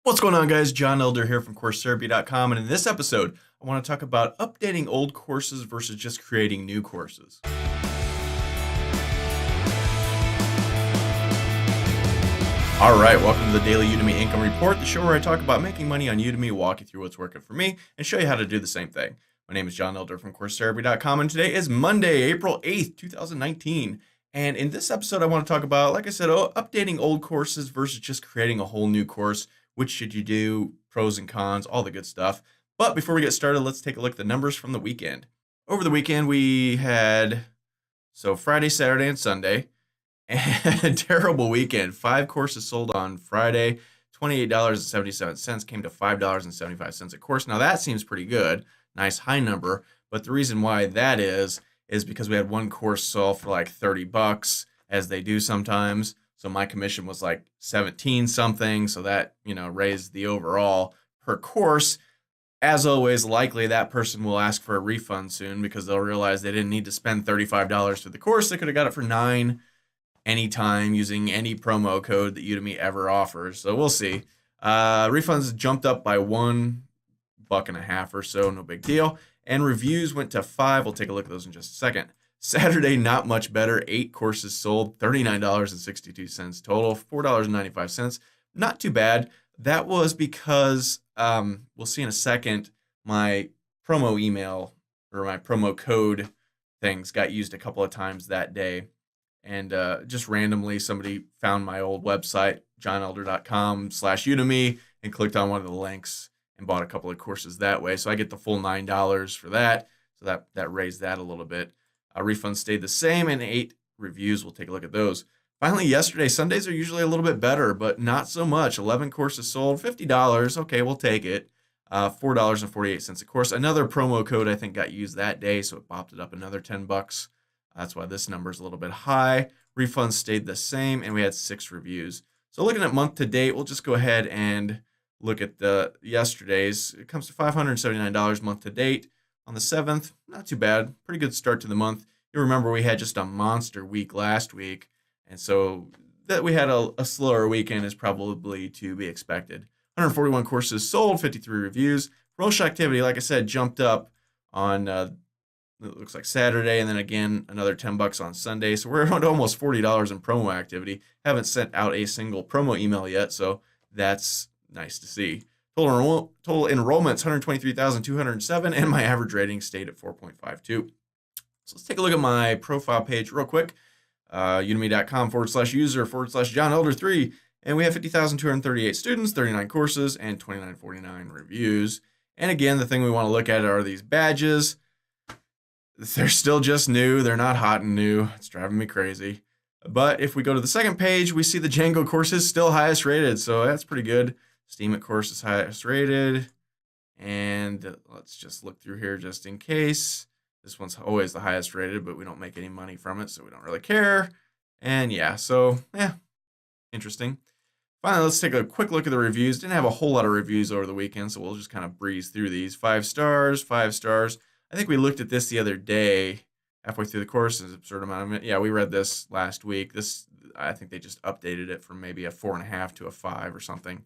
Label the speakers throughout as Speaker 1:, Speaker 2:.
Speaker 1: What's going on, guys? John Elder here from CourseTherapy.com, and in this episode, I want to talk about updating old courses versus just creating new courses. All right, welcome to the Daily Udemy Income Report, the show where I talk about making money on Udemy, walk you through what's working for me, and show you how to do the same thing. My name is John Elder from CourseTherapy.com, and today is Monday, April 8th, 2019. And in this episode, I want to talk about, like I said, updating old courses versus just creating a whole new course. Which should you do? Pros and cons, all the good stuff. But before we get started, let's take a look at the numbers from the weekend. Over the weekend, we had, Friday, Saturday, and Sunday. And terrible weekend. 5 courses sold on Friday. $28.77 came to $5.75 a course. Now that seems pretty good. Nice high number. But the reason why that is because we had one course sold for like $30, as they do sometimes. So my commission was like 17 something. So that, raised the overall per course. As always, likely that person will ask for a refund soon because they'll realize they didn't need to spend $35 for the course. They could have got it for $9 anytime using any promo code that Udemy ever offers. So we'll see. Refunds jumped up by $1.50 or so. No big deal. And reviews went to 5. We'll take a look at those in just a second. Saturday, not much better. 8 courses sold, $39.62 total, $4.95. Not too bad. That was because, we'll see in a second, my promo email or my promo code things got used a couple of times that day. And just randomly, somebody found my old website, johnelder.com/Udemy, and clicked on one of the links and bought a couple of courses that way. So I get the full $9 for that. So that raised that a little bit. Refunds stayed the same, and 8 reviews. We'll take a look at those. Finally, yesterday, Sundays are usually a little bit better, but not so much. 11 courses sold, $50. Okay, we'll take it. $4.48 a course. Another promo code I think got used that day, so it popped it up another $10. That's why this number is a little bit high. Refunds stayed the same, and we had 6 reviews. So looking at month to date, we'll just go ahead and look at the yesterday's. It comes to $579 month to date. On the 7th, not too bad. Pretty good start to the month. You remember we had just a monster week last week, and so that we had a slower weekend is probably to be expected. 141 courses sold, 53 reviews. Promotion activity, like I said, jumped up on, it looks like Saturday, and then again, another $10 on Sunday. So we're around almost $40 in promo activity. Haven't sent out a single promo email yet, so that's nice to see. Total enrollments, 123,207, and my average rating stayed at 4.52. So let's take a look at my profile page real quick. Udemy.com/user/John Elder 3. And we have 50,238 students, 39 courses, and 2949 reviews. And again, the thing we want to look at are these badges. They're still just new. They're not hot and new. It's driving me crazy. But if we go to the second page, we see the Django course is still highest rated. So that's pretty good. Steemit course is highest rated. And let's just look through here just in case. This one's always the highest rated, but we don't make any money from it, so we don't really care. And yeah, interesting. Finally, let's take a quick look at the reviews. Didn't have a whole lot of reviews over the weekend, so we'll just kind of breeze through these. 5 stars, 5 stars. I think we looked at this the other day, halfway through the course, an absurd amount of it. Yeah, we read this last week. I think they just updated it from maybe a 4.5 to a 5 or something.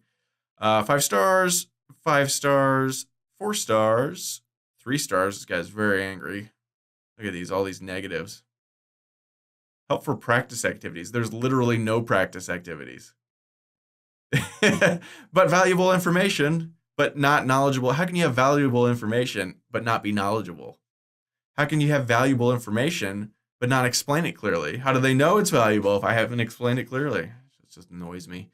Speaker 1: 5 stars, 5 stars, 4 stars, 3 stars. This guy's very angry. Look at all these negatives. Help for practice activities. There's literally no practice activities. But valuable information, but not knowledgeable. How can you have valuable information, but not be knowledgeable? How can you have valuable information, but not explain it clearly? How do they know it's valuable if I haven't explained it clearly? It just annoys me.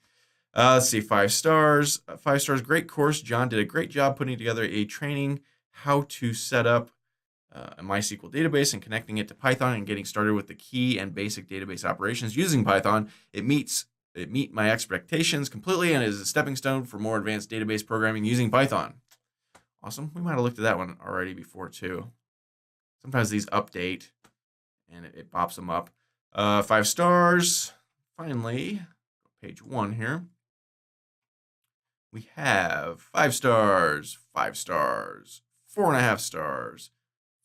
Speaker 1: Let's see, 5 stars. 5 stars, great course. John did a great job putting together a training how to set up a MySQL database and connecting it to Python and getting started with the key and basic database operations using Python. It meet my expectations completely and is a stepping stone for more advanced database programming using Python. Awesome. We might have looked at that one already before too. Sometimes these update and it pops them up. 5 stars. Finally, page 1 here. We have 5 stars, 5 stars, 4.5 stars,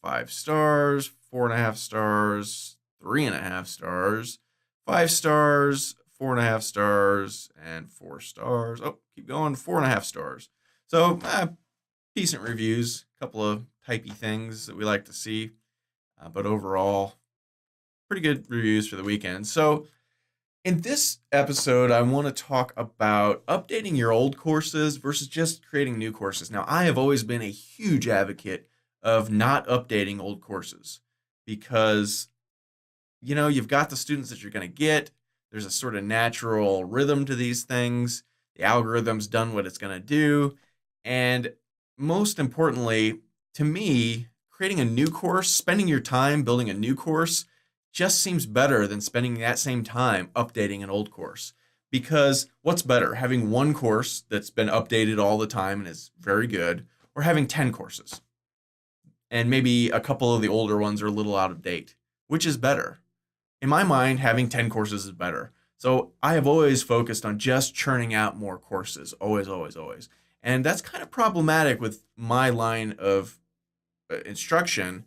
Speaker 1: 5 stars, 4.5 stars, 3.5 stars, 5 stars, 4.5 stars and 4 stars. Oh, keep going, 4.5 stars. So decent reviews, a couple of typey things that we like to see, but overall, pretty good reviews for the weekend. So in this episode, I want to talk about updating your old courses versus just creating new courses. Now, I have always been a huge advocate of not updating old courses because, you've got the students that you're going to get. There's a sort of natural rhythm to these things. The algorithm's done what it's going to do. And most importantly, to me, creating a new course, spending your time building a new course just seems better than spending that same time updating an old course. Because what's better, having one course that's been updated all the time and is very good, or having 10 courses? And maybe a couple of the older ones are a little out of date. Which is better? In my mind, having 10 courses is better. So I have always focused on just churning out more courses. Always, always, always. And that's kind of problematic with my line of instruction,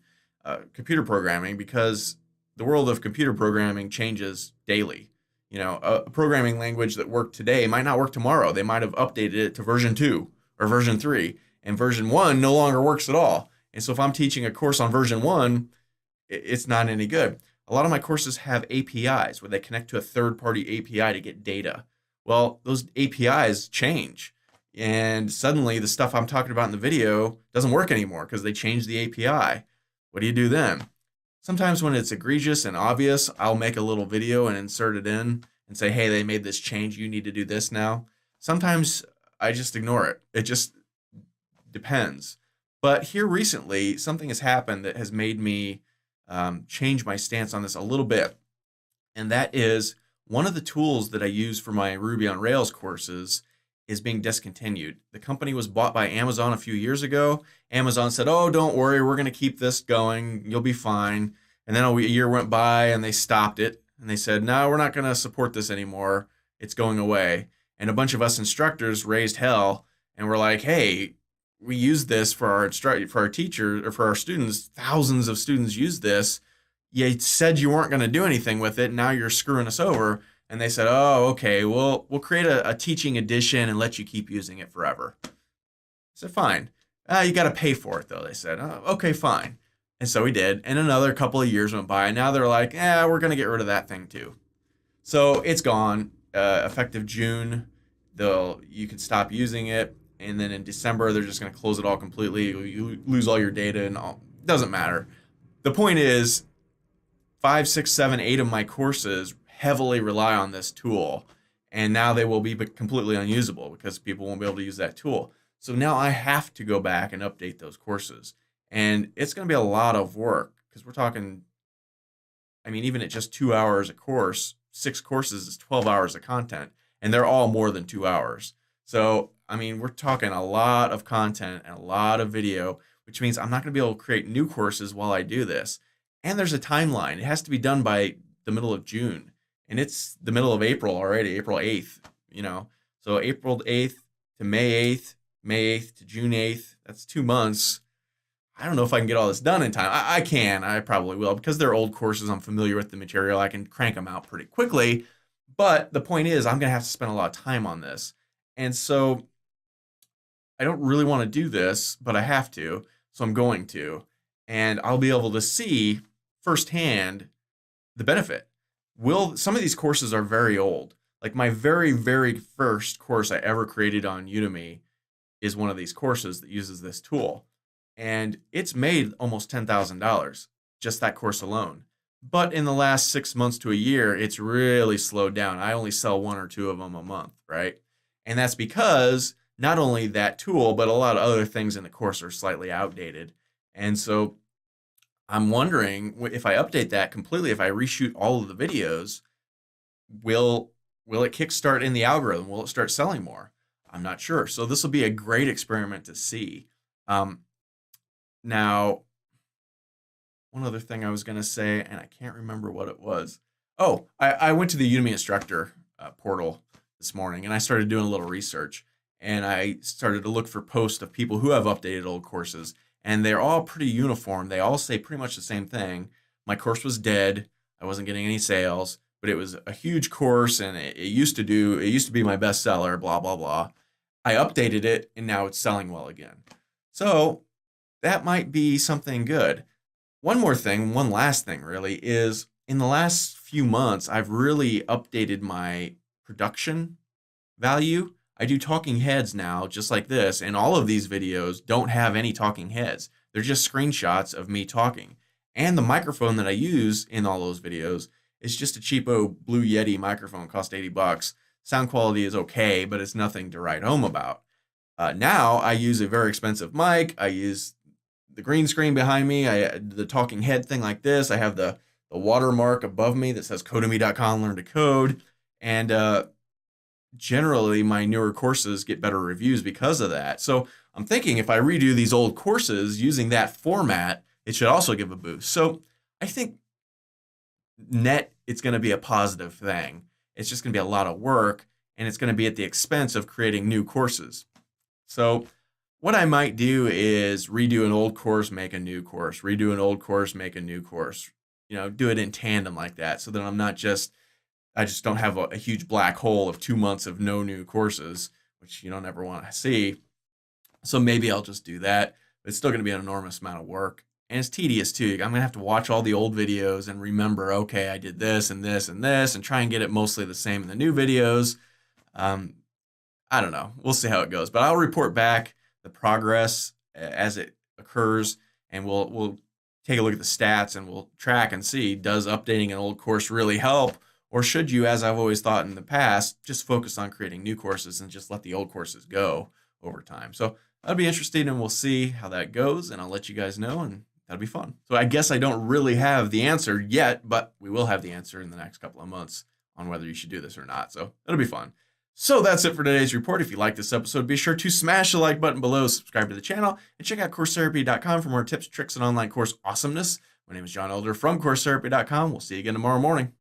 Speaker 1: computer programming, because the world of computer programming changes daily. A programming language that worked today might not work tomorrow. They might have updated it to version 2 or version 3, and version 1 no longer works at all. And so if I'm teaching a course on version 1, it's not any good. A lot of my courses have APIs where they connect to a third-party API to get data. Well, those APIs change, and suddenly the stuff I'm talking about in the video doesn't work anymore because they changed the API. What do you do then? Sometimes when it's egregious and obvious, I'll make a little video and insert it in and say, hey, they made this change. You need to do this now. Sometimes I just ignore it. It just depends. But here recently, something has happened that has made me change my stance on this a little bit. And that is one of the tools that I use for my Ruby on Rails courses is being discontinued. The company was bought by Amazon a few years ago. Amazon said, oh, don't worry, we're going to keep this going. You'll be fine. And then a year went by and they stopped it. And they said, no, we're not going to support this anymore. It's going away. And a bunch of us instructors raised hell and we're like, hey, we use this for our teachers or for our students. Thousands of students use this. You said you weren't going to do anything with it. Now you're screwing us over. And they said, oh, okay, we'll create a teaching edition and let you keep using it forever. I said, fine. You got to pay for it, though, they said. Oh, okay, fine. And so we did. And another couple of years went by. And now they're like, we're going to get rid of that thing, too. So it's gone. Effective June, you can stop using it. And then in December, they're just going to close it all completely. You lose all your data and all. It doesn't matter. The point is, 5, 6, 7, 8 of my courses heavily rely on this tool. And now they will be completely unusable because people won't be able to use that tool. So now I have to go back and update those courses. And it's going to be a lot of work because we're talking, even at just 2 hours a course, 6 courses is 12 hours of content. And they're all more than 2 hours. So, we're talking a lot of content and a lot of video, which means I'm not going to be able to create new courses while I do this. And there's a timeline. It has to be done by the middle of June. And it's the middle of April already, April 8th, So April 8th to May 8th, May 8th to June 8th, that's 2 months. I don't know if I can get all this done in time. I can. I probably will. Because they're old courses, I'm familiar with the material. I can crank them out pretty quickly. But the point is, I'm going to have to spend a lot of time on this. And so I don't really want to do this, but I have to. So I'm going to. And I'll be able to see firsthand the benefit. Some of these courses are very old. Like my very, very first course I ever created on Udemy is one of these courses that uses this tool. And it's made almost $10,000, just that course alone. But in the last 6 months to a year, it's really slowed down. I only sell 1 or 2 of them a month, right? And that's because not only that tool, but a lot of other things in the course are slightly outdated. And so I'm wondering if I update that completely, if I reshoot all of the videos, will it kickstart in the algorithm? Will it start selling more? I'm not sure. So this will be a great experiment to see. Now, one other thing I was going to say, and I can't remember what it was. Oh, I went to the Udemy instructor portal this morning, and I started doing a little research. And I started to look for posts of people who have updated old courses. And they're all pretty uniform. They all say pretty much the same thing. My course was dead. I wasn't getting any sales. but it was a huge course and it used to be my bestseller, blah, blah, blah. I updated it and now it's selling well again. So that might be something good. One last thing really, is in the last few months, I've really updated my production value. I do talking heads now, just like this, and all of these videos don't have any talking heads. They're just screenshots of me talking. And the microphone that I use in all those videos is just a cheapo Blue Yeti microphone, cost 80 bucks. Sound quality is okay, but it's nothing to write home about. Now I use a very expensive mic. I use the green screen behind me, the talking head thing like this. I have the watermark above me that says codemy.com, learn to code. And generally my newer courses get better reviews because of that. So I'm thinking if I redo these old courses using that format, it should also give a boost. So I think net, it's going to be a positive thing. It's just going to be a lot of work, and it's going to be at the expense of creating new courses. So what I might do is redo an old course, make a new course, redo an old course, make a new course, do it in tandem like that. So that I just don't have a huge black hole of 2 months of no new courses, which you don't ever want to see. So maybe I'll just do that. But it's still going to be an enormous amount of work. And it's tedious too. I'm going to have to watch all the old videos and remember, okay, I did this and this and this, and try and get it mostly the same in the new videos. I don't know. We'll see how it goes. But I'll report back the progress as it occurs, and we'll take a look at the stats and we'll track and see, does updating an old course really help? Or should you, as I've always thought in the past, just focus on creating new courses and just let the old courses go over time? So that'll be interesting, and we'll see how that goes, and I'll let you guys know, and that'll be fun. So I guess I don't really have the answer yet, but we will have the answer in the next couple of months on whether you should do this or not. So that'll be fun. So that's it for today's report. If you like this episode, be sure to smash the like button below, subscribe to the channel, and check out CourseTherapy.com for more tips, tricks, and online course awesomeness. My name is John Elder from CourseTherapy.com. We'll see you again tomorrow morning.